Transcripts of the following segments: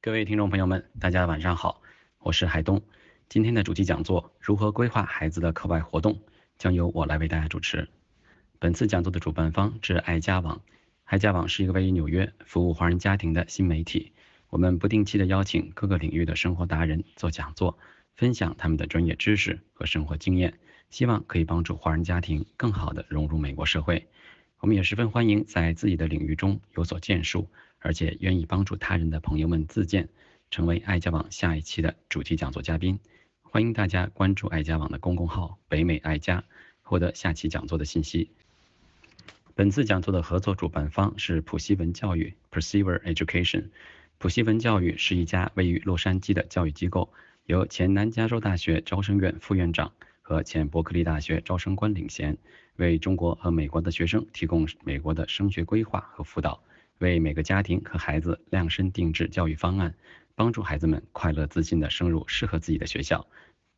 各位听众朋友们，大家晚上好，我是海东。今天的主题讲座如何规划孩子的课外活动，将由我来为大家主持。本次讲座的主办方是爱家网。爱家网是一个位于纽约服务华人家庭的新媒体。我们不定期的邀请各个领域的生活达人做讲座，分享他们的专业知识和生活经验，希望可以帮助华人家庭更好地融入美国社会。我们也十分欢迎在自己的领域中有所建树，而且愿意帮助他人的朋友们自荐，成为爱家网下一期的主题讲座嘉宾。欢迎大家关注爱家网的公共号北美爱家，获得下期讲座的信息。本次讲座的合作主办方是普西文教育 Perceiver Education。 普西文教育是一家位于洛杉矶的教育机构，由前南加州大学招生院副院长和前伯克利大学招生官领衔，为中国和美国的学生提供美国的升学规划和辅导，为每个家庭和孩子量身定制教育方案，帮助孩子们快乐自信地升入适合自己的学校。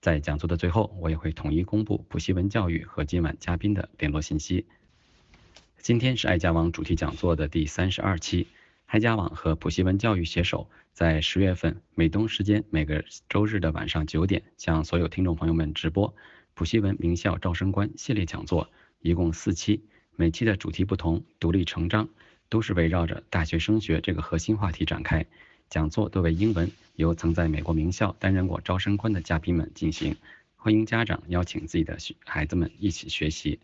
在讲座的最后，我也会统一公布普西文教育和今晚嘉宾的联络信息。今天是爱家网主题讲座的第32期。爱家网和普西文教育携手，在10月份美东时间每个周日的晚上9点，向所有听众朋友们直播普西文名校招生官系列讲座，一共4期，每期的主题不同，独立成章，都是围绕着大学升学这个核心话题展开。讲座都为英文，由曾在美国名校担任过招生官的嘉宾们进行，欢迎家长邀请自己的孩子们一起学习。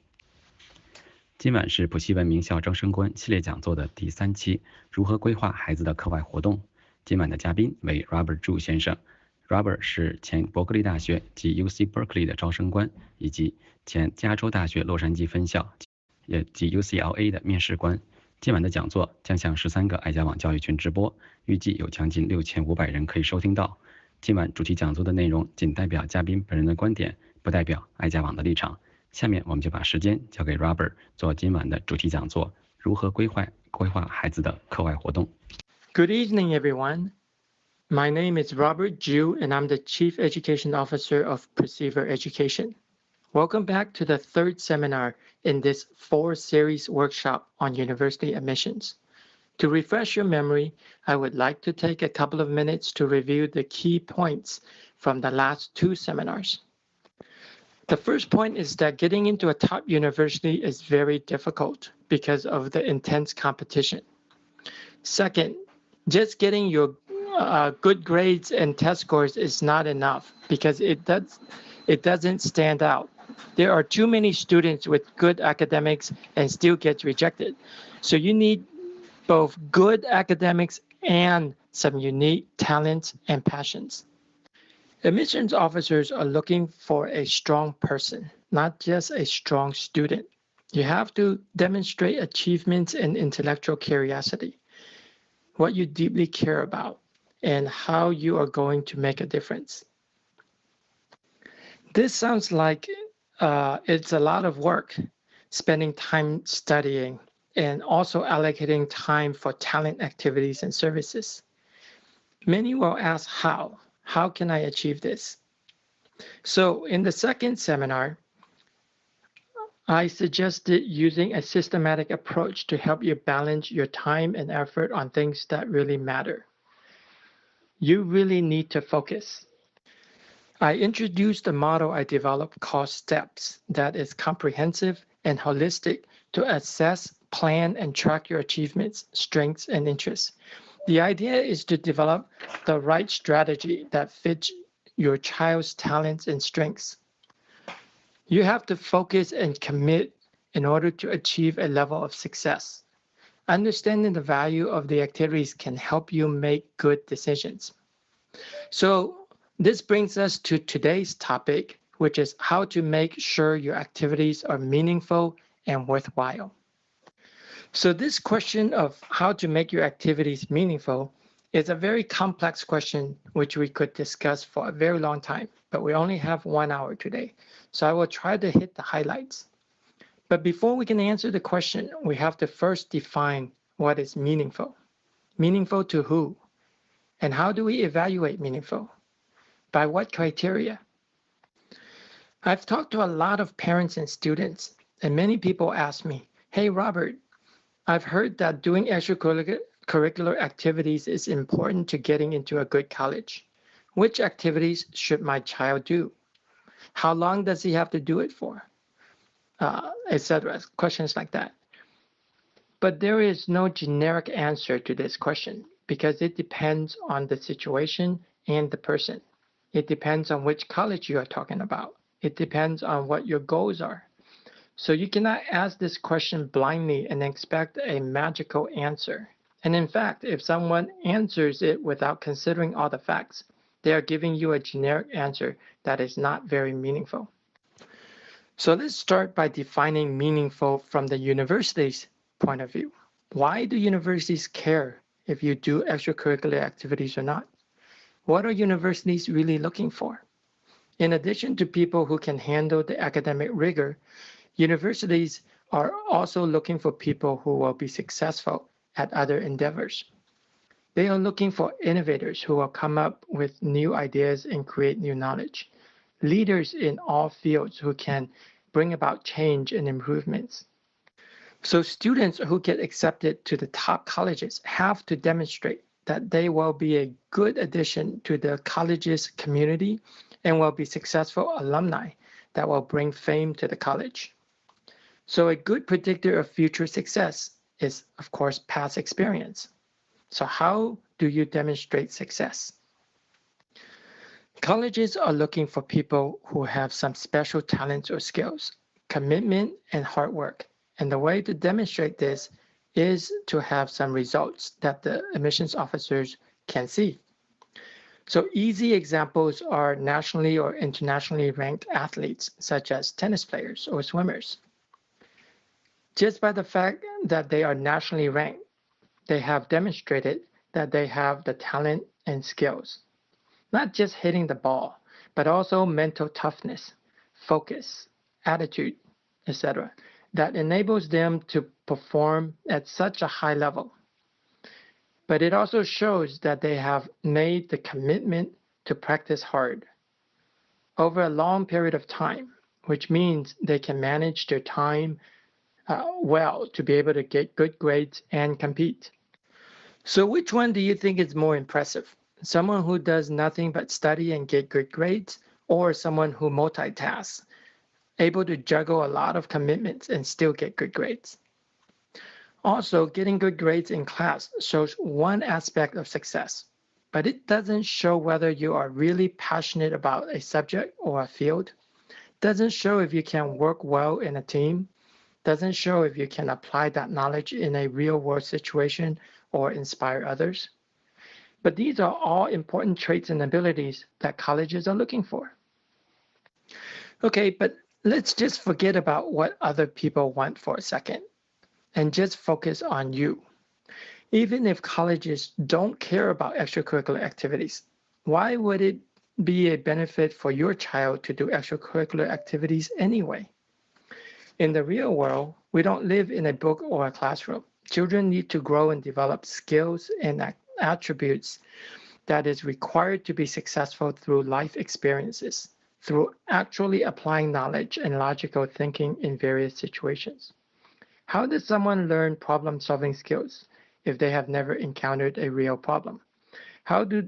今晚是普西文名校招生官系列讲座的第3期，如何规划孩子的课外活动。今晚的嘉宾为 Robert 朱先生。 Robert 是前伯克利大学及 Berkeley 的招生官，以及前加州大学洛杉矶分校也及 UCLA 的面试官。今晚的讲座将向13个爱家网教育群直播，预计有将近6500人可以收听到。今晚主题讲座的内容仅代表嘉宾本人的观点，不代表爱家网的立场。下面我们就把时间交给 Robert 做今晚的主题讲座，如何规划孩子的课外活动。 Good evening, everyone. My name is Robert Ju, and I'm the Chief Education Officer of Perceiver Education. Welcome back to the third seminar in this 4-series workshop on university admissions. To refresh your memory, I would like to take a couple of minutes to review the key points from the last 2 seminars. The first point is that getting into a top university is very difficult because of the intense competition. Second, just getting your good grades and test scores is not enough because it doesn't stand out. There are too many students with good academics and still get rejected. So you need both good academics and some unique talents and passions. Admissions officers are looking for a strong person, not just a strong student. You have to demonstrate achievements and intellectual curiosity, what you deeply care about, and how you are going to make a difference. This sounds like it's a lot of work, spending time studying and also allocating time for talent activities and services. Many will ask how. How can I achieve this? So in the second seminar, I suggested using a systematic approach to help you balance your time and effort on things that really matter. You really need to focus. I introduced a model I developed called STEPS that is comprehensive and holistic to assess, plan, and track your achievements, strengths, and interests. The idea is to develop the right strategy that fits your child's talents and strengths. You have to focus and commit in order to achieve a level of success. Understanding the value of the activities can help you make good decisions. So this brings us to today's topic, which is how to make sure your activities are meaningful and worthwhile. So this question of how to make your activities meaningful is a very complex question which we could discuss for a very long time, but we only have 1 hour today. So I will try to hit the highlights. But before we can answer the question, we have to first define what is meaningful. Meaningful to who? And how do we evaluate meaningful? By what criteria? I've talked to a lot of parents and students, and many people ask me, hey, Robert, I've heard that doing extracurricular extracurricular activities is important to getting into a good college? Which activities should my child do? How long does he have to do it for? Etc. Questions like that. But there is no generic answer to this question because it depends on the situation and the person. It depends on which college you are talking about. It depends on what your goals are. So you cannot ask this question blindly and expect a magical answer. And in fact, if someone answers it without considering all the facts, they are giving you a generic answer that is not very meaningful. So let's start by defining meaningful from the university's point of view. Why do universities care if you do extracurricular activities or not? What are universities really looking for? In addition to people who can handle the academic rigor, universities are also looking for people who will be successful at other endeavors. They are looking for innovators who will come up with new ideas and create new knowledge, leaders in all fields who can bring about change and improvements. So students who get accepted to the top colleges have to demonstrate that they will be a good addition to the college's community and will be successful alumni that will bring fame to the college. So a good predictor of future success is, of course, past experience. So how do you demonstrate success? Colleges are looking for people who have some special talents or skills, commitment, and hard work. And the way to demonstrate this is to have some results that the admissions officers can see. So easy examples are nationally or internationally ranked athletes, such as tennis players or swimmers. Just by the fact that they are nationally ranked, they have demonstrated that they have the talent and skills, not just hitting the ball, but also mental toughness, focus, attitude, etc., that enables them to perform at such a high level. But it also shows that they have made the commitment to practice hard over a long period of time, which means they can manage their time well to be able to get good grades and compete. So which one do you think is more impressive? Someone who does nothing but study and get good grades, or someone who multitasks, able to juggle a lot of commitments and still get good grades? Also, getting good grades in class shows one aspect of success, but it doesn't show whether you are really passionate about a subject or a field, doesn't show if you can work well in a team, doesn't show if you can apply that knowledge in a real-world situation or inspire others. But these are all important traits and abilities that colleges are looking for. Okay, but let's just forget about what other people want for a second and just focus on you. Even if colleges don't care about extracurricular activities, why would it be a benefit for your child to do extracurricular activities anyway? In the real world, we don't live in a book or a classroom. Children need to grow and develop skills and attributes that is required to be successful through life experiences, through actually applying knowledge and logical thinking in various situations. How does someone learn problem-solving skills if they have never encountered a real problem? How do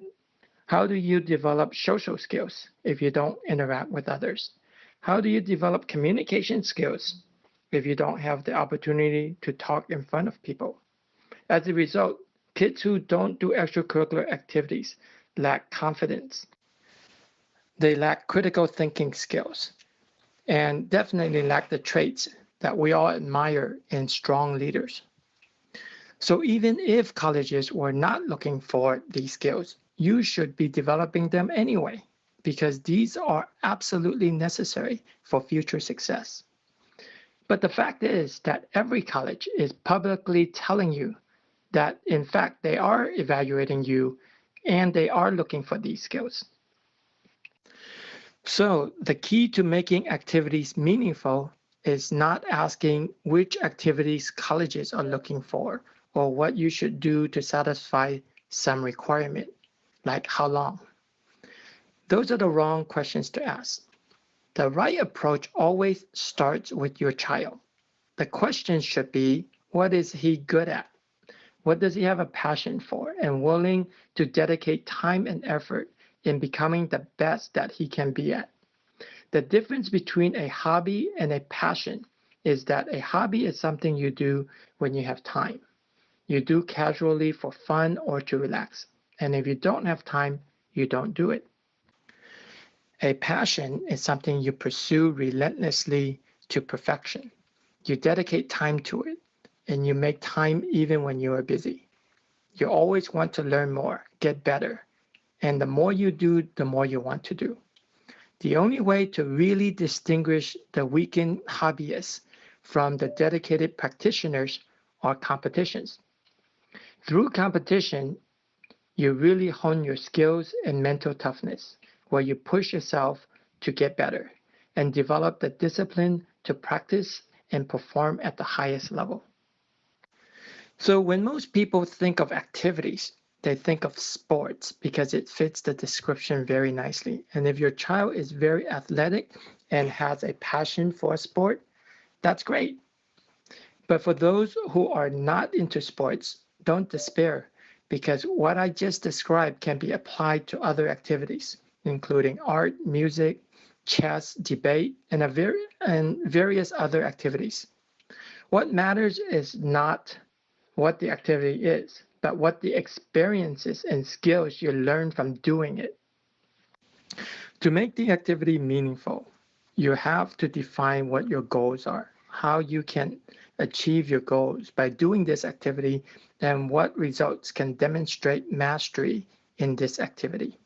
you develop social skills if you don't interact with others? How do you develop communication skills if you don't have the opportunity to talk in front of people? As a result, kids who don't do extracurricular activities lack confidence. They lack critical thinking skills and definitely lack the traits that we all admire in strong leaders. So even if colleges were not looking for these skills, you should be developing them anyway, because these are absolutely necessary for future success. But the fact is that every college is publicly telling you that, in fact, they are evaluating you and they are looking for these skills. So the key to making activities meaningful is not asking which activities colleges are looking for or what you should do to satisfy some requirement, like how long. Those are the wrong questions to ask. The right approach always starts with your child. The question should be, what is he good at? What does he have a passion for and willing to dedicate time and effort in becoming the best that he can be at? The difference between a hobby and a passion is that a hobby is something you do when you have time. You do casually for fun or to relax. And if you don't have time, you don't do it. A passion is something you pursue relentlessly to perfection. You dedicate time to it, and you make time even when you are busy. You always want to learn more, get better, and the more you do, the more you want to do. The only way to really distinguish the weekend hobbyists from the dedicated practitioners are competitions. Through competition, you really hone your skills and mental toughness, where you push yourself to get better and develop the discipline to practice and perform at the highest level. So when most people think of activities, they think of sports because it fits the description very nicely. And if your child is very athletic and has a passion for a sport, that's great. But for those who are not into sports, don't despair, because what I just described can be applied to other activities, including art, music, chess, debate, and various other activities. What matters is not what the activity is, but what the experiences and skills you learn from doing it. To make the activity meaningful, you have to define what your goals are, how you can achieve your goals by doing this activity, and what results can demonstrate mastery in this activity.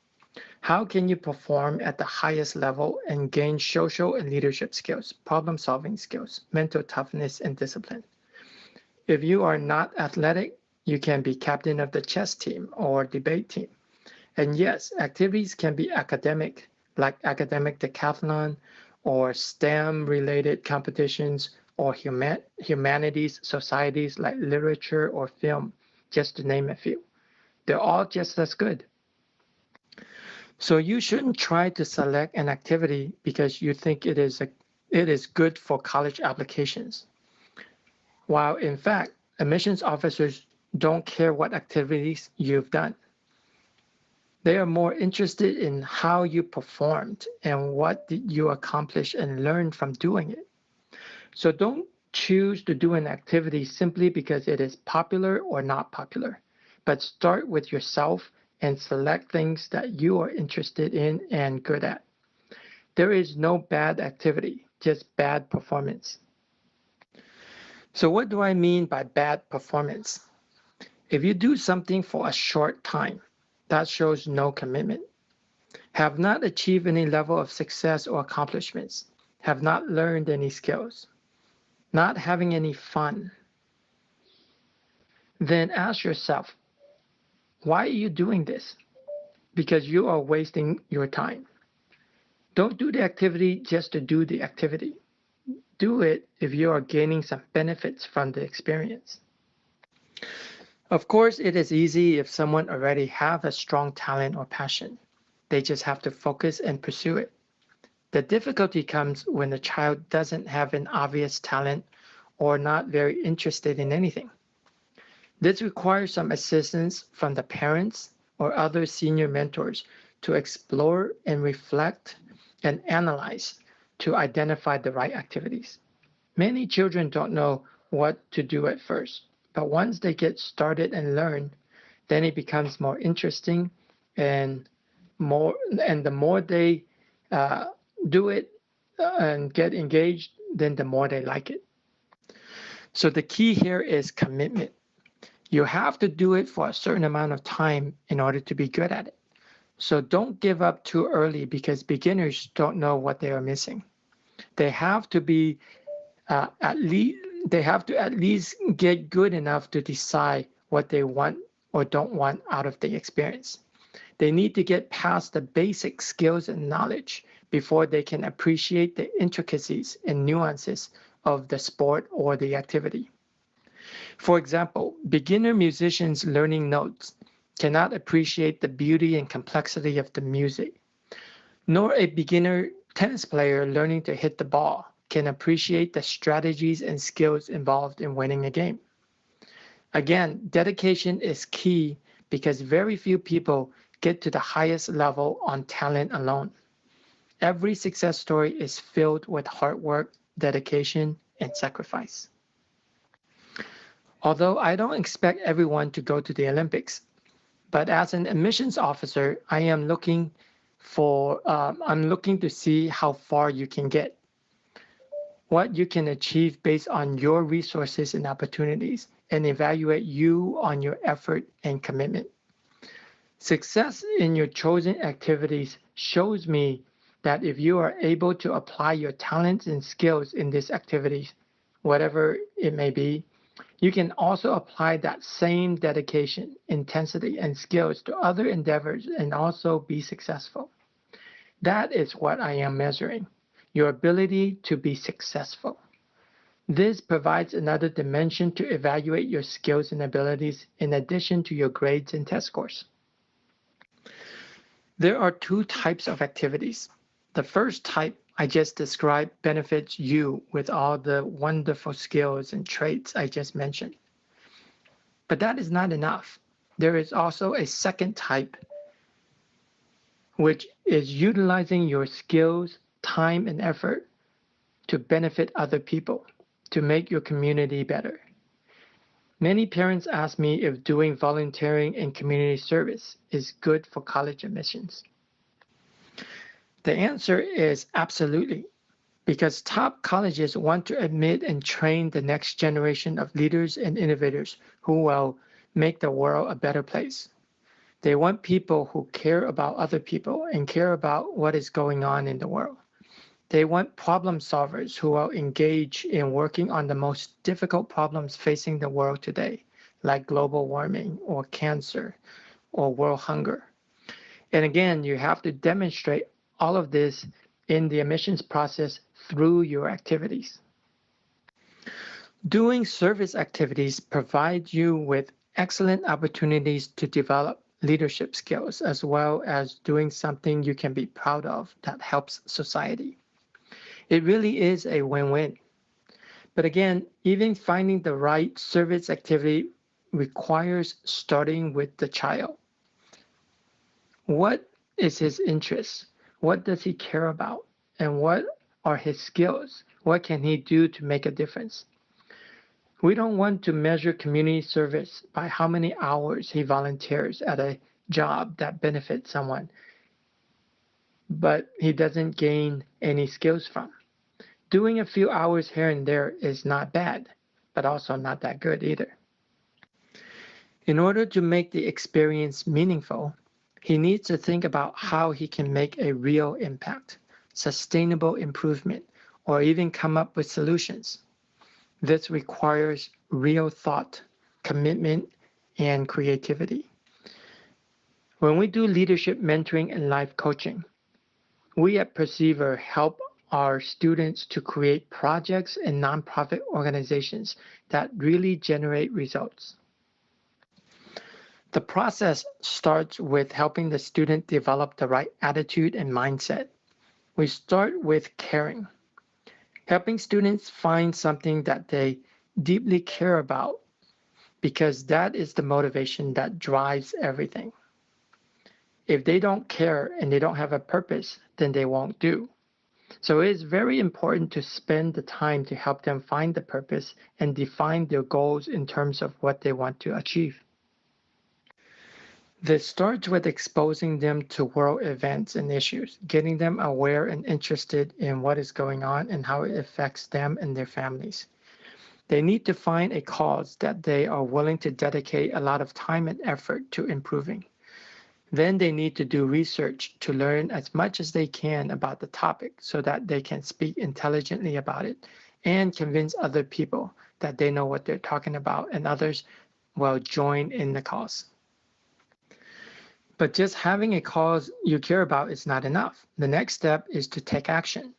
How can you perform at the highest level and gain social and leadership skills, problem-solving skills, mental toughness, and discipline? If you are not athletic, you can be captain of the chess team or debate team. And yes, activities can be academic, like academic decathlon or STEM-related competitions, or humanities societies like literature or film, just to name a few. They're all just as good. So you shouldn't try to select an activity because you think it is good for college applications. While in fact, admissions officers don't care what activities you've done. They are more interested in how you performed and what did you accomplish and learn from doing it. So don't choose to do an activity simply because it is popular or not popular, but start with yourself and select things that you are interested in and good at. There is no bad activity, just bad performance. So what do I mean by bad performance? If you do something for a short time, that shows no commitment, have not achieved any level of success or accomplishments, have not learned any skills, not having any fun, then ask yourself, why are you doing this? Because you are wasting your time. Don't do the activity just to do the activity. Do it if you are gaining some benefits from the experience. Of course, it is easy if someone already have a strong talent or passion. They just have to focus and pursue it. The difficulty comes when the child doesn't have an obvious talent or not very interested in anything. This requires some assistance from the parents or other senior mentors to explore and reflect and analyze to identify the right activities. Many children don't know what to do at first, but once they get started and learn, then it becomes more interesting, and the more they do it and get engaged, then the more they like it. So the key here is commitment. You have to do it for a certain amount of time in order to be good at it. So don't give up too early, because beginners don't know what they are missing. They have to be at least get good enough to decide what they want or don't want out of the experience. They need to get past the basic skills and knowledge before they can appreciate the intricacies and nuances of the sport or the activity. For example, beginner musicians learning notes cannot appreciate the beauty and complexity of the music, nor a beginner tennis player learning to hit the ball can appreciate the strategies and skills involved in winning a game. Again, dedication is key because very few people get to the highest level on talent alone. Every success story is filled with hard work, dedication, and sacrifice. Although I don't expect everyone to go to the Olympics, but as an admissions officer, I'm looking to see how far you can get, what you can achieve based on your resources and opportunities, and evaluate you on your effort and commitment. Success in your chosen activities shows me that if you are able to apply your talents and skills in these activities, whatever it may be, you can also apply that same dedication, intensity, and skills to other endeavors and also be successful. That is what I am measuring, your ability to be successful. This provides another dimension to evaluate your skills and abilities in addition to your grades and test scores. There are two types of activities. The first type I just described benefits you with all the wonderful skills and traits I just mentioned. But that is not enough. There is also a second type, which is utilizing your skills, time, and effort to benefit other people, to make your community better. Many parents ask me if doing volunteering and community service is good for college admissions. The answer is absolutely, because top colleges want to admit and train the next generation of leaders and innovators who will make the world a better place. They want people who care about other people and care about what is going on in the world. They want problem solvers who will engage in working on the most difficult problems facing the world today, like global warming or cancer or world hunger. And again, you have to demonstrate all of this in the admissions process through your activities. Doing service activities provide you with excellent opportunities to develop leadership skills, as well as doing something you can be proud of that helps society. It really is a win-win. But again, even finding the right service activity requires starting with the child. What is his interest? What does he care about? And what are his skills? What can he do to make a difference? We don't want to measure community service by how many hours he volunteers at a job that benefits someone, but he doesn't gain any skills from. Doing a few hours here and there is not bad, but also not that good either. In order to make the experience meaningful, he needs to think about how he can make a real impact, sustainable improvement, or even come up with solutions. This requires real thought, commitment, and creativity. When we do leadership mentoring and life coaching, we at Perceiver help our students to create projects and nonprofit organizations that really generate results. The process starts with helping the student develop the right attitude and mindset. We start with caring, helping students find something that they deeply care about, because that is the motivation that drives everything. If they don't care and they don't have a purpose, then they won't do. So it is very important to spend the time to help them find the purpose and define their goals in terms of what they want to achieve. This starts with exposing them to world events and issues, getting them aware and interested in what is going on and how it affects them and their families. They need to find a cause that they are willing to dedicate a lot of time and effort to improving. Then they need to do research to learn as much as they can about the topic so that they can speak intelligently about it and convince other people that they know what they're talking about, and others will join in the cause. But just having a cause you care about is not enough. The next step is to take action.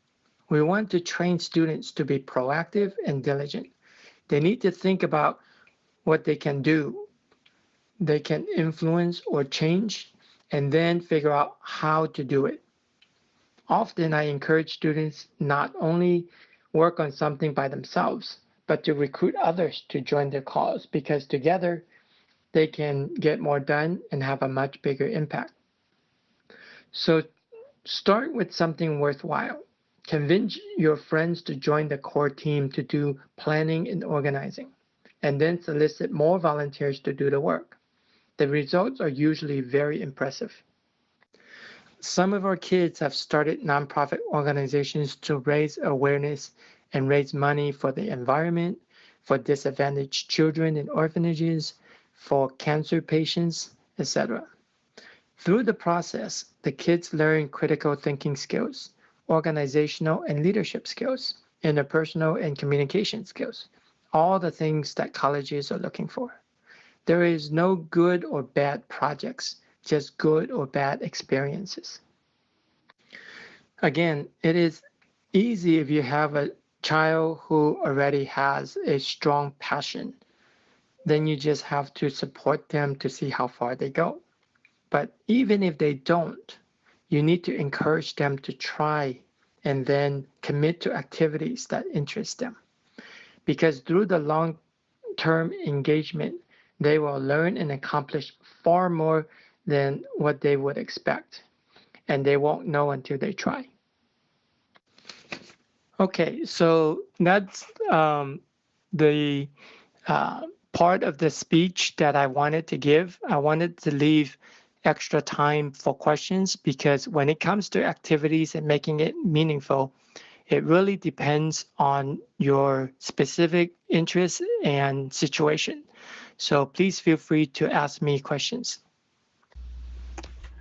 We want to train students to be proactive and diligent. They need to think about what they can do. They can influence or change, and then figure out how to do it. Often I encourage students not only work on something by themselves, but to recruit others to join their cause, because together they can get more done and have a much bigger impact. So start with something worthwhile. Convince your friends to join the core team to do planning and organizing, and then solicit more volunteers to do the work. The results are usually very impressive. Some of our kids have started nonprofit organizations to raise awareness and raise money for the environment, for disadvantaged children in orphanages, for cancer patients, etc. Through the process, the kids learn critical thinking skills, organizational and leadership skills, interpersonal and communication skills, all the things that colleges are looking for. There is no good or bad projects, just good or bad experiences. Again, it is easy if you have a child who already has a strong passion. Then you just have to support them to see how far they go. But even if they don't, you need to encourage them to try and then commit to activities that interest them. Because through the long-term engagement, they will learn and accomplish far more than what they would expect. And they won't know until they try. Okay, so that's the part of the speech that I wanted to give. I wanted to leave extra time for questions, because when it comes to activities and making it meaningful, it really depends on your specific interests and situation. So please feel free to ask me questions.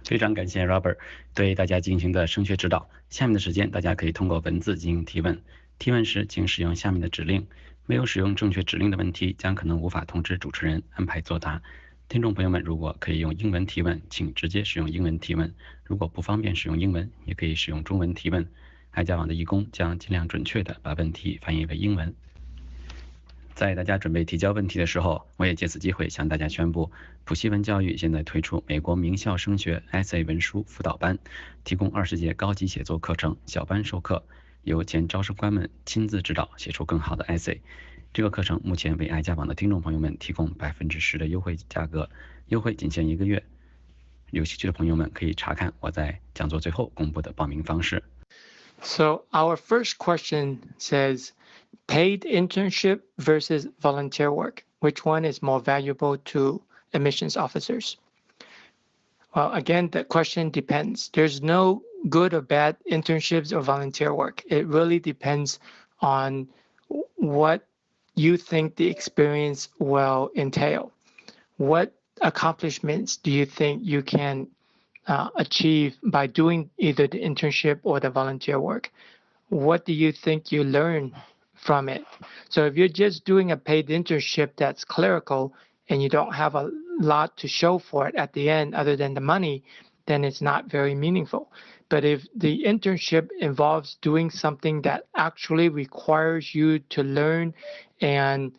非常感谢 Robert 对大家进行的升学指导。下面的时间，大家可以通过文字进行提问。提问时，请使用下面的指令。没有使用正确指令的问题，将可能无法通知主持人安排作答。听众朋友们，如果可以用英文提问，请直接使用英文提问；如果不方便使用英文，也可以使用中文提问。爱家网的义工将尽量准确地把问题翻译为英文。在大家准备提交问题的时候，我也借此机会向大家宣布，普西文教育现在推出美国名校升学 essay 文书辅导班，提供20节高级写作课程，小班授课，由前招生官们亲自指导，写出更好的 essay。这个课程目前为爱家网的听众朋友们提供10%的优惠价格，优惠仅限1个月。有兴趣的朋友们可以查看我在讲座最后公布的报名方式。So our first question says, paid internship versus volunteer work. Which one is more valuable to admissions officers? Well, again, the question depends. There's no good or bad internships or volunteer work. It really depends on what you think the experience will entail. What accomplishments do you think you can achieve by doing either the internship or the volunteer work? What do you think you learn from it? So if you're just doing a paid internship that's clerical and you don't have a lot to show for it at the end other than the money, then it's not very meaningful. But if the internship involves doing something that actually requires you to learn and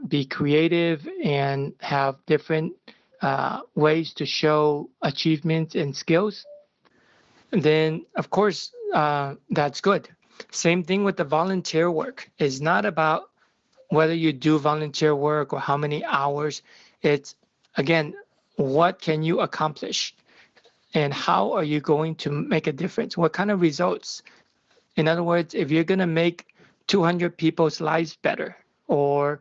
be creative and have different ways to show achievements and skills, then of course that's good. Same thing with the volunteer work. It's not about whether you do volunteer work or how many hours. It's, again, what can you accomplish? And how are you going to make a difference? What kind of results? In other words, if you're going to make 200 people's lives better or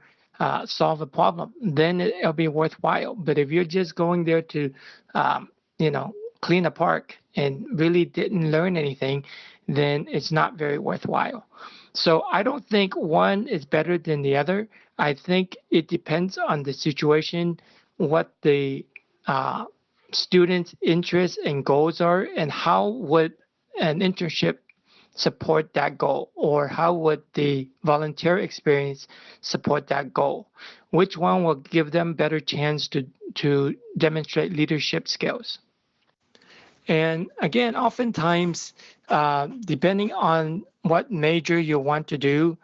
solve a problem, then it'll be worthwhile. But if you're just going there to, clean a park and really didn't learn anything, then it's not very worthwhile. So I don't think one is better than the other. I think it depends on the situation, what the students' interests and goals are, and how would an internship support that goal, or how would the volunteer experience support that goal? Which one will give them better chance to demonstrate leadership skills? And again, oftentimes, depending on what major you want to do,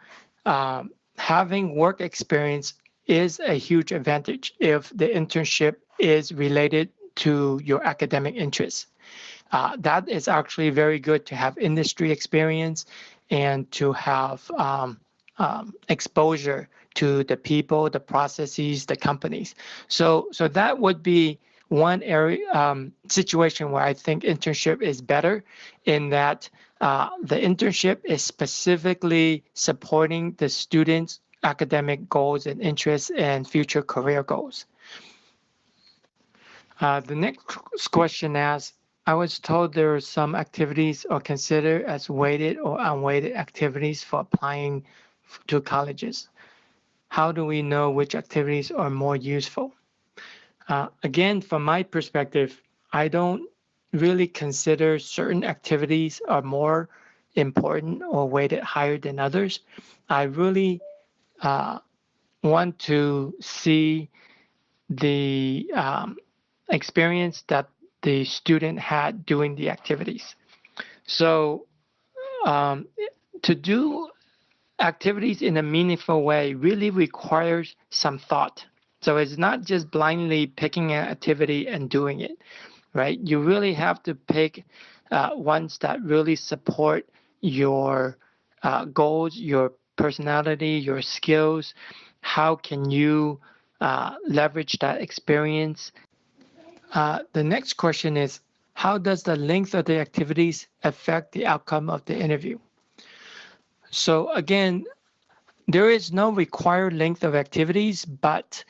having work experience is a huge advantage if the internship is related to your academic interests. That is actually very good to have industry experience and to have exposure to the people, the processes, the companies. So that would be one area situation where I think internship is better, in that the internship is specifically supporting the students' academic goals and interests and future career goals. The next question asks, I was told there are some activities are considered as weighted or unweighted activities for applying to colleges. How do we know which activities are more useful? Again, from my perspective, I don't really consider certain activities are more important or weighted higher than others. I really want to see the experience that the student had doing the activities. So to do activities in a meaningful way really requires some thought. So it's not just blindly picking an activity and doing it, right? You really have to pick ones that really support your goals, your personality, your skills. How can you leverage that experience? The next question is, how does the length of the activities affect the outcome of the interview? So again, there is no required length of activities, but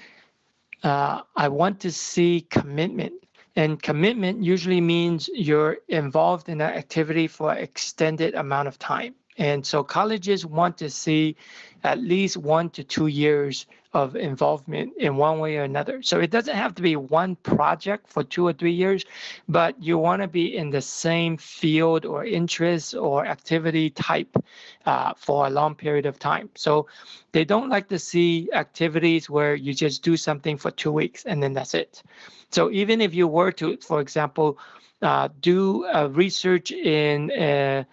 I want to see commitment. And commitment usually means you're involved in that activity for an extended amount of time. And so colleges want to see at least 1 to 2 years of involvement in one way or another. So it doesn't have to be one project for 2 or 3 years, but you want to be in the same field or interest or activity type for a long period of time. So they don't like to see activities where you just do something for 2 weeks and then that's it. So even if you were to, for example, do research in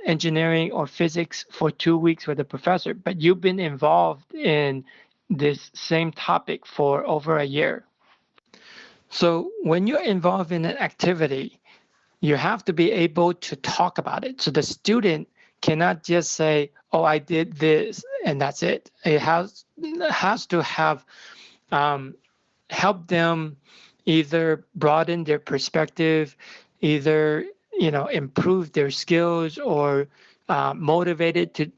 engineering or physics for 2 weeks with a professor, but you've been involved in this same topic for over a year. So when you're involved in an activity, you have to be able to talk about it. So the student cannot just say, oh, I did this and that's it. It has to have help them either broaden their perspective, either improve their skills, or motivated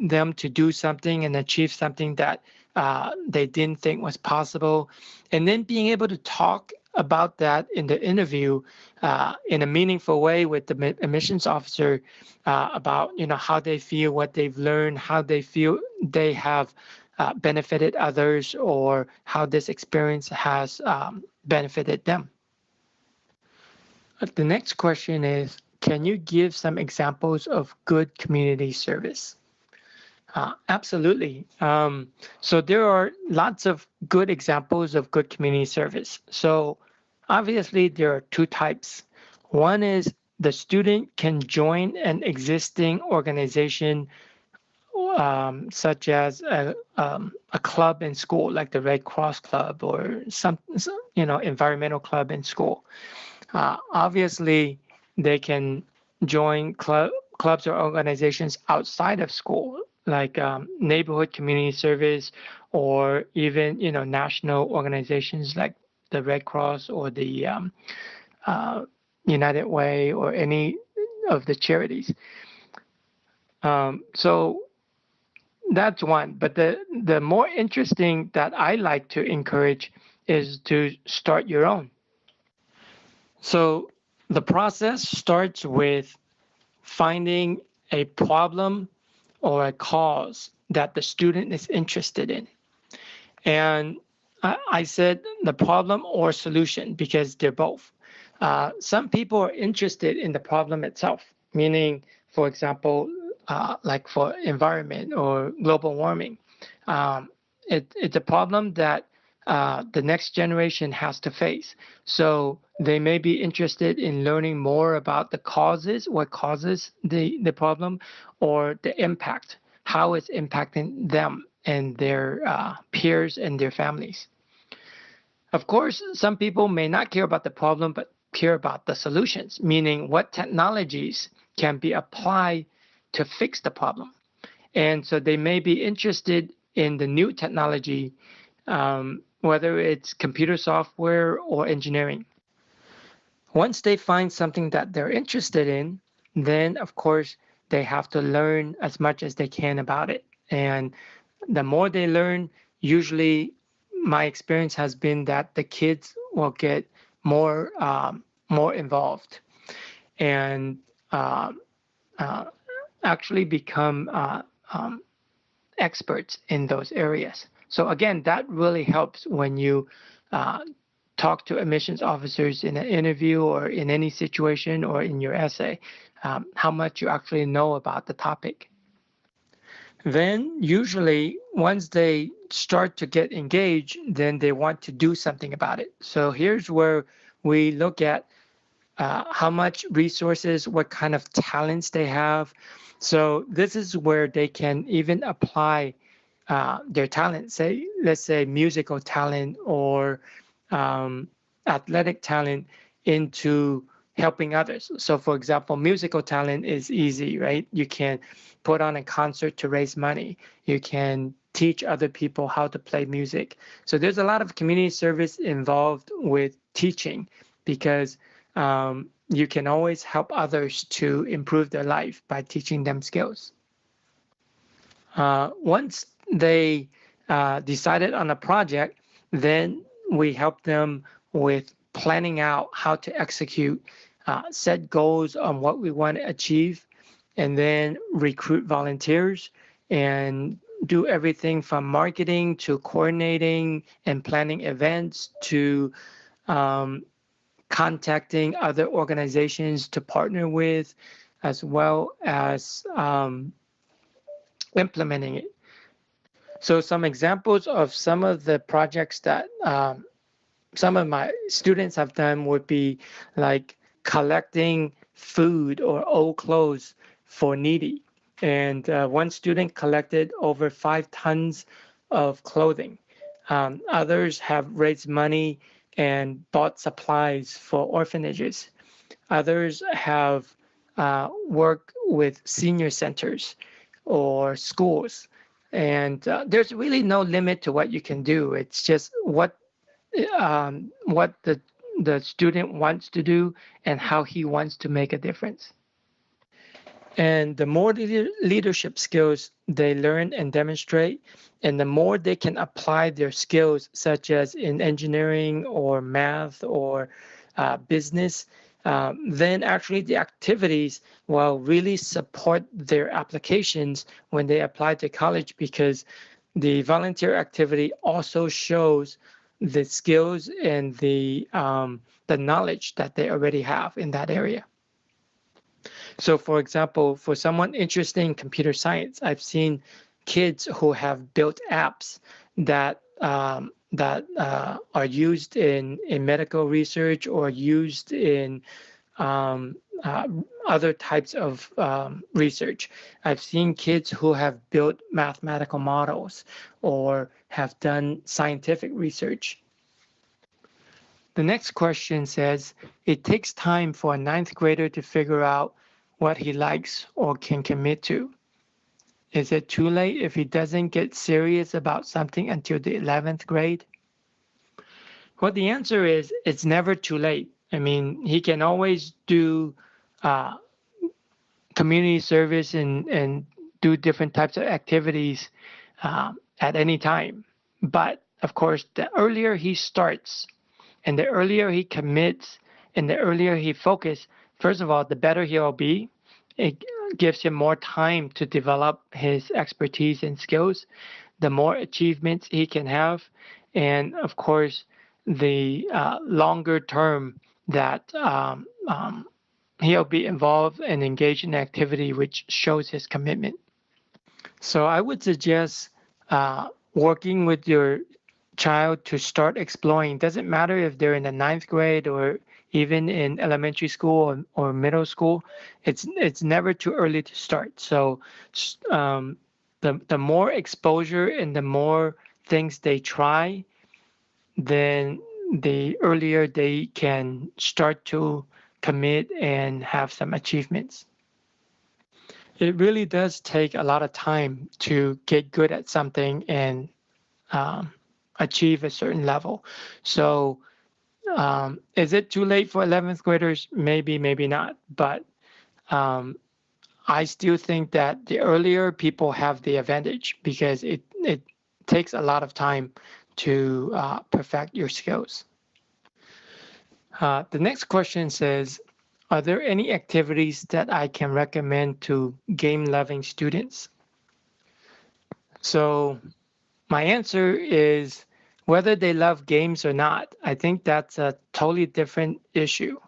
them to do something and achieve something that they didn't think was possible. And then being able to talk about that in the interview in a meaningful way with the admissions officer about how they feel, what they've learned, how they feel they have benefited others, or how this experience has benefited them. The next question is, can you give some examples of good community service? Absolutely. So there are lots of good examples of good community service. So obviously there are two types. One is the student can join an existing organization such as a club in school, like the Red Cross Club or some environmental club in school. Obviously, they can join clubs or organizations outside of school, like neighborhood community service, or even national organizations like the Red Cross or the United Way or any of the charities. So that's one. But the more interesting that I like to encourage is to start your own. So the process starts with finding a problem or a cause that the student is interested in. And I said the problem or solution because they're both. Some people are interested in the problem itself, meaning, for example, like for environment or global warming. It's a problem that the next generation has to face. So they may be interested in learning more about the causes, what causes the problem, or the impact, how it's impacting them and their peers and their families. Of course, some people may not care about the problem, but care about the solutions, meaning what technologies can be applied to fix the problem. And so they may be interested in the new technology, whether it's computer software or engineering. Once they find something that they're interested in, then of course they have to learn as much as they can about it. And the more they learn, usually my experience has been that the kids will get more involved and actually become experts in those areas. So again, that really helps when you talk to admissions officers in an interview or in any situation or in your essay, how much you actually know about the topic. Then usually once they start to get engaged, then they want to do something about it. So here's where we look at how much resources, what kind of talents they have. So this is where they can even apply their talent, let's say musical talent or athletic talent into helping others. So for example, musical talent is easy, right? You can put on a concert to raise money. You can teach other people how to play music. So there's a lot of community service involved with teaching because you can always help others to improve their life by teaching them skills. Once they decided on a project, then we help them with planning out how to execute, set goals on what we want to achieve, and then recruit volunteers and do everything from marketing to coordinating and planning events to contacting other organizations to partner with, as well as implementing it. So some examples of some of the projects that some of my students have done would be like collecting food or old clothes for needy. And one student collected over 5 tons of clothing. Others have raised money and bought supplies for orphanages. Others have worked with senior centers or schools. And there's really no limit to what you can do. It's just what the student wants to do and how he wants to make a difference. And the more leadership skills they learn and demonstrate, and the more they can apply their skills, such as in engineering or math or business, then actually the activities will really support their applications when they apply to college, because the volunteer activity also shows the skills and the knowledge that they already have in that area. So for example, for someone interested in computer science, I've seen kids who have built apps that are used in medical research or used in other types of research. I've seen kids who have built mathematical models or have done scientific research. The next question says, it takes time for a 9th grader to figure out what he likes or can commit to. Is it too late if he doesn't get serious about something until the 11th grade? Well, the answer is it's never too late. I mean, he can always do community service and do different types of activities at any time. But of course, the earlier he starts and the earlier he commits and the earlier he focuses, first of all, the better he'll be. It gives him more time to develop his expertise and skills, the more achievements he can have, and of course, the longer term that he'll be involved and engaged in activity which shows his commitment. So I would suggest working with your child to start exploring. Doesn't matter if they're in the 9th grade or even in elementary school or middle school. It's never too early to start. So the more exposure and the more things they try, then the earlier they can start to commit and have some achievements. it really does take a lot of time to get good at something and achieve a certain level. So is it too late for 11th graders? Maybe, maybe not. But I still think that the earlier people have the advantage because it takes a lot of time to perfect your skills. The next question says, are there any activities that I can recommend to game-loving students? So my answer is whether they love games or not. I think that's a totally different issue.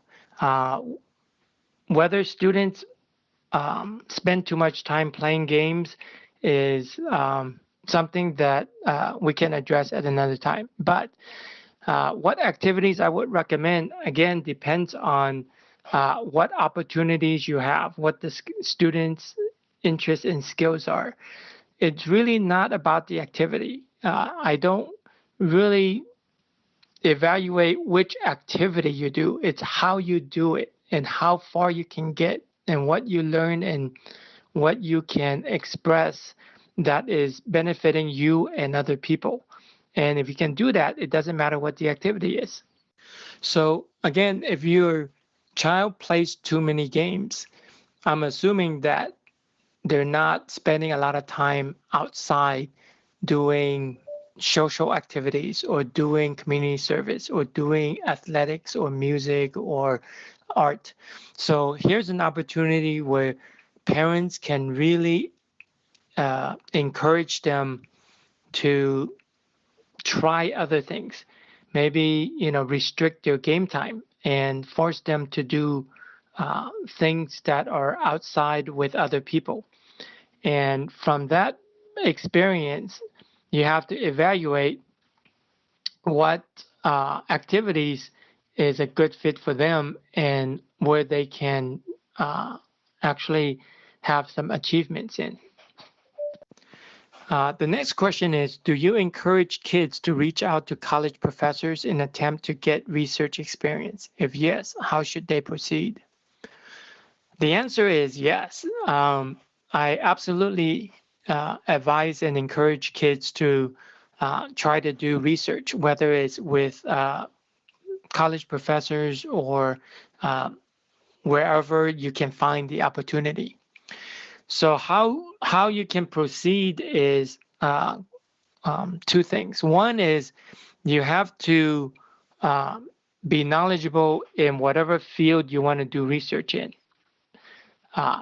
Whether students spend too much time playing games is something that we can address at another time. But what activities I would recommend, again, depends on what opportunities you have, what the students' interests and skills are. It's really not about the activity. I don't really evaluate which activity you do. It's how you do it and how far you can get and what you learn and what you can express that is benefiting you and other people. And if you can do that, it doesn't matter what the activity is. So again, if your child plays too many games, I'm assuming that they're not spending a lot of time outside doing social activities or doing community service or doing athletics or music or art. So here's an opportunity where parents can really encourage them to try other things. Maybe, restrict their game time and force them to do things that are outside with other people. And from that experience, you have to evaluate what activities is a good fit for them and where they can actually have some achievements in. The next question is, do you encourage kids to reach out to college professors in an attempt to get research experience? If yes, how should they proceed? The answer is yes. I absolutely advise and encourage kids to try to do research, whether it's with college professors or wherever you can find the opportunity. So how you can proceed is two things. One is you have to be knowledgeable in whatever field you want to do research in.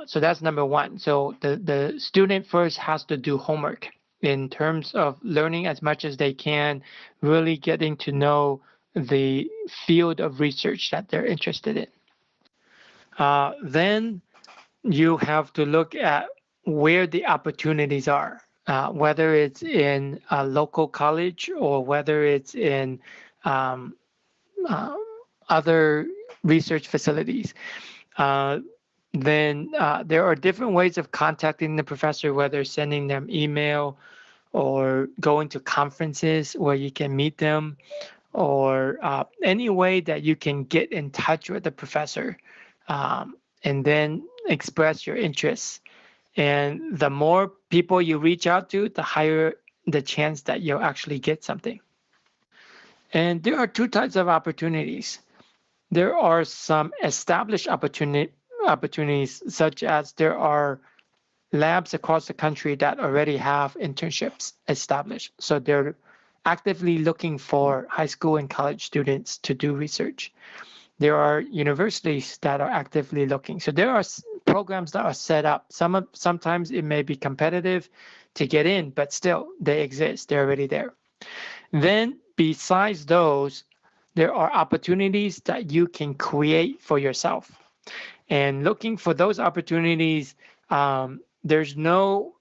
So that's number one. So the student first has to do homework in terms of learning as much as they can, really getting to know the field of research that they're interested in. Then you have to look at where the opportunities are, whether it's in a local college or whether it's in other research facilities. Then there are different ways of contacting the professor, whether sending them email or going to conferences where you can meet them, or any way that you can get in touch with the professor and then express your interests. And the more people you reach out to, the higher the chance that you'll actually get something. And there are two types of opportunities. There are some established opportunities, such as there are labs across the country that already have internships established. So they're actively looking for high school and college students to do research. There are universities that are actively looking. So there are programs that are set up. Sometimes it may be competitive to get in, but still they exist. They're already there. Then besides those, there are opportunities that you can create for yourself. And looking for those opportunities, there's no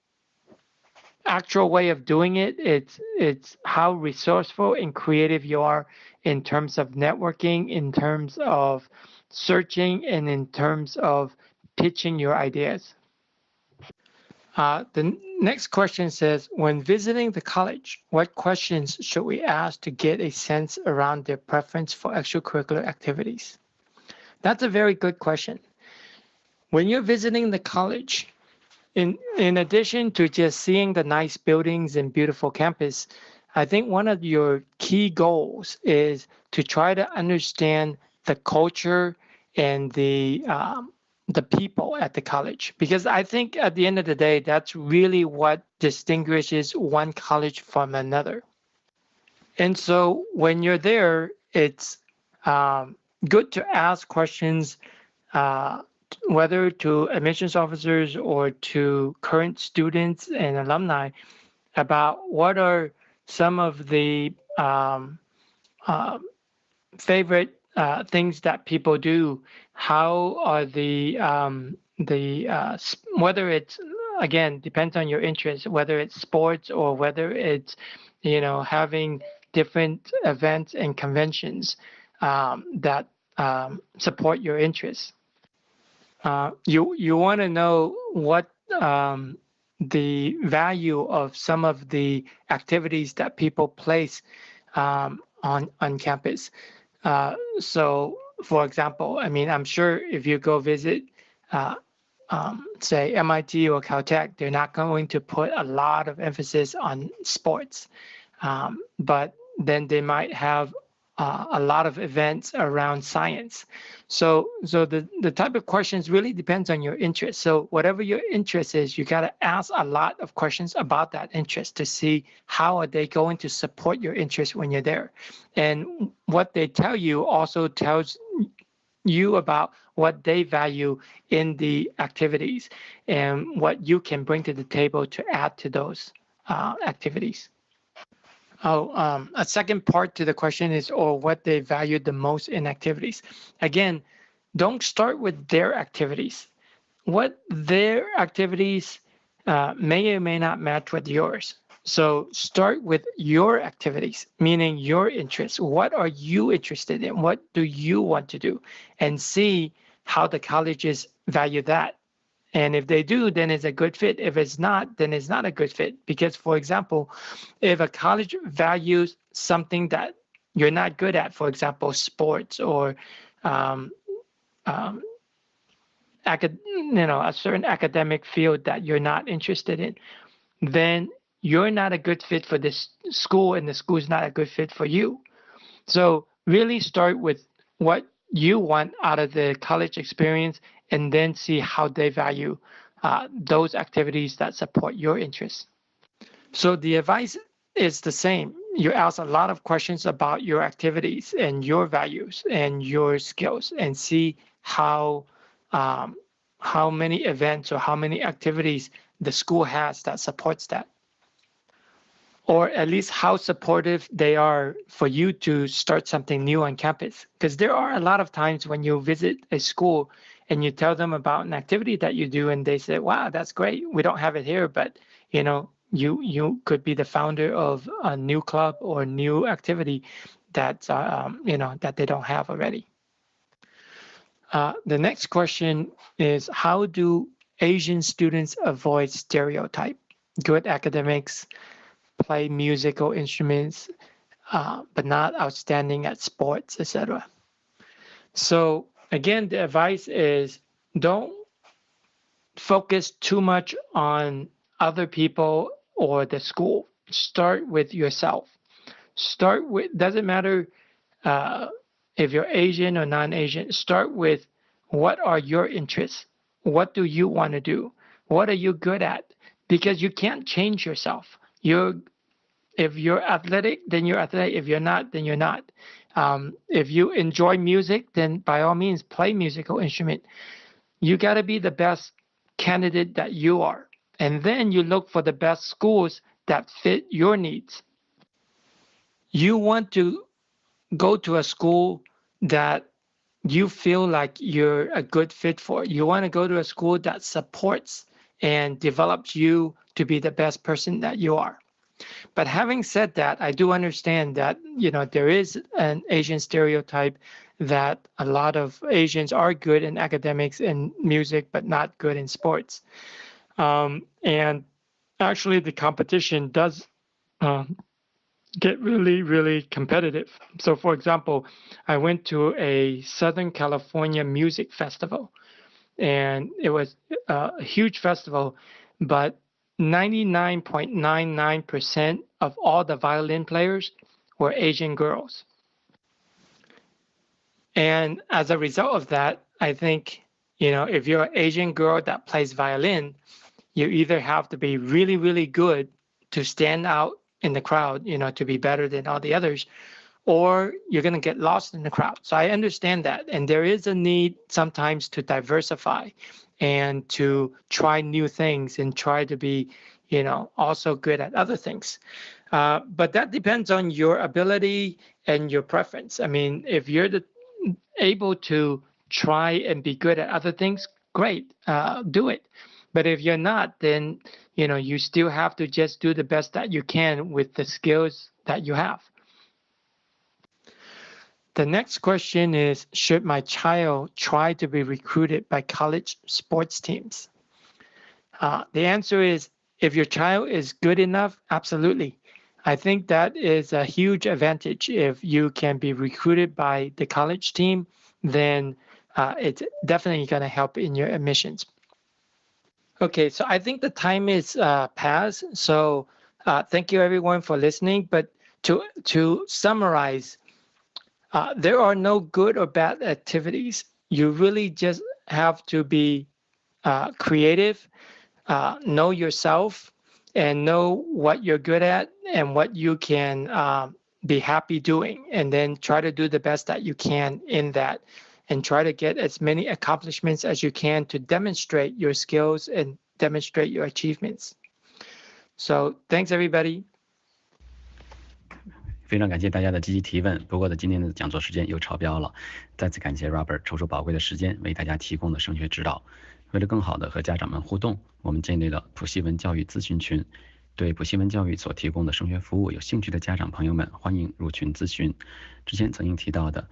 actual way of doing it. It's how resourceful and creative you are in terms of networking, in terms of searching, and in terms of pitching your ideas. The next question says, when visiting the college, what questions should we ask to get a sense around their preference for extracurricular activities? That's a very good question. When you're visiting the college, in addition to just seeing the nice buildings and beautiful campus, I think one of your key goals is to try to understand the culture and the people at the college, because I think at the end of the day, that's really what distinguishes one college from another. And so when you're there, it's good to ask questions, whether to admissions officers or to current students and alumni, about what are some of the favorite things that people do. How are whether it's, again, depends on your interest, whether it's sports or whether it's, having different events and conventions that support your interests. You want to know what the value of some of the activities that people place on campus. So, for example, I'm sure if you go visit, say, MIT or Caltech, they're not going to put a lot of emphasis on sports, but then they might have a lot of events around science. So the type of questions really depends on your interest. So whatever your interest is, you got to ask a lot of questions about that interest to see how are they going to support your interest when you're there. And what they tell you also tells you about what they value in the activities and what you can bring to the table to add to those activities. A second part to the question is, or what they valued the most in activities. Again, don't start with their activities. What their activities may or may not match with yours. So start with your activities, meaning your interests. What are you interested in? What do you want to do? And see how the colleges value that. And if they do, then it's a good fit. If it's not, then it's not a good fit. Because, for example, if a college values something that you're not good at, for example, sports or a certain academic field that you're not interested in, then you're not a good fit for this school, and the school is not a good fit for you. So really start with what you want out of the college experience, and then see how they value those activities that support your interests. So the advice is the same. You ask a lot of questions about your activities and your values and your skills, and see how many events or how many activities the school has that supports that. Or at least how supportive they are for you to start something new on campus. Because there are a lot of times when you visit a school and you tell them about an activity that you do, and they say, wow, that's great. We don't have it here, but you could be the founder of a new club or new activity that that they don't have already. The next question is, how do Asian students avoid stereotype? Good academics, play musical instruments, but not outstanding at sports, etc. So again, the advice is, don't focus too much on other people or the school. Start with yourself. Doesn't matter if you're Asian or non-Asian, start with, what are your interests? What do you want to do? What are you good at? Because you can't change yourself. If you're athletic, then you're athletic. If you're not, then you're not. If you enjoy music, then by all means, play musical instrument. You got to be the best candidate that you are. And then you look for the best schools that fit your needs. You want to go to a school that you feel like you're a good fit for. You want to go to a school that supports and develops you to be the best person that you are. But having said that, I do understand that, there is an Asian stereotype that a lot of Asians are good in academics and music, but not good in sports. And actually, the competition does get really, really competitive. So, for example, I went to a Southern California music festival, and it was a huge festival, but 99.99% of all the violin players were Asian girls. And as a result of that, I think, if you're an Asian girl that plays violin, you either have to be really, really good to stand out in the crowd, to be better than all the others, or you're going to get lost in the crowd. So I understand that. And there is a need sometimes to diversify and to try new things and try to be, also good at other things. But that depends on your ability and your preference. I mean, if you're able to try and be good at other things, great, do it. But if you're not, then, you still have to just do the best that you can with the skills that you have. The next question is, should my child try to be recruited by college sports teams? The answer is, if your child is good enough, absolutely. I think that is a huge advantage. If you can be recruited by the college team, then it's definitely going to help in your admissions. Okay, so I think the time is past. So thank you everyone for listening. But to summarize, there are no good or bad activities. You really just have to be creative, know yourself, and know what you're good at and what you can be happy doing, and then try to do the best that you can in that, and try to get as many accomplishments as you can to demonstrate your skills and demonstrate your achievements. So thanks everybody. 非常感谢大家的积极提问，不过今天的讲座时间又超标了，再次感谢 Robert 抽出宝贵的时间为大家提供的升学指导。为了更好的和家长们互动，我们建立了普西文教育咨询群，对普西文教育所提供的升学服务有兴趣的家长朋友们，欢迎入群咨询。之前曾经提到的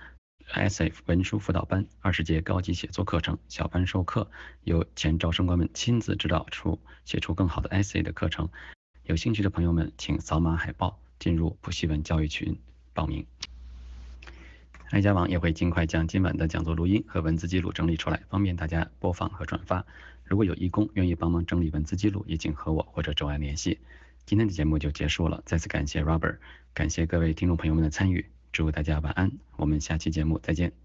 Essay 文书辅导班、20节高级写作课程、小班授课，由前招生官们亲自指导出写出更好的 Essay 的课程，有兴趣的朋友们请扫码海报进入普西文教育群报名。爱家网也会尽快将今晚的讲座录音和文字记录整理出来，方便大家播放和转发。如果有义工愿意帮忙整理文字记录，也请和我或者周安联系。今天的节目就结束了，再次感谢 Robert， 感谢各位听众朋友们的参与，祝大家晚安，我们下期节目再见。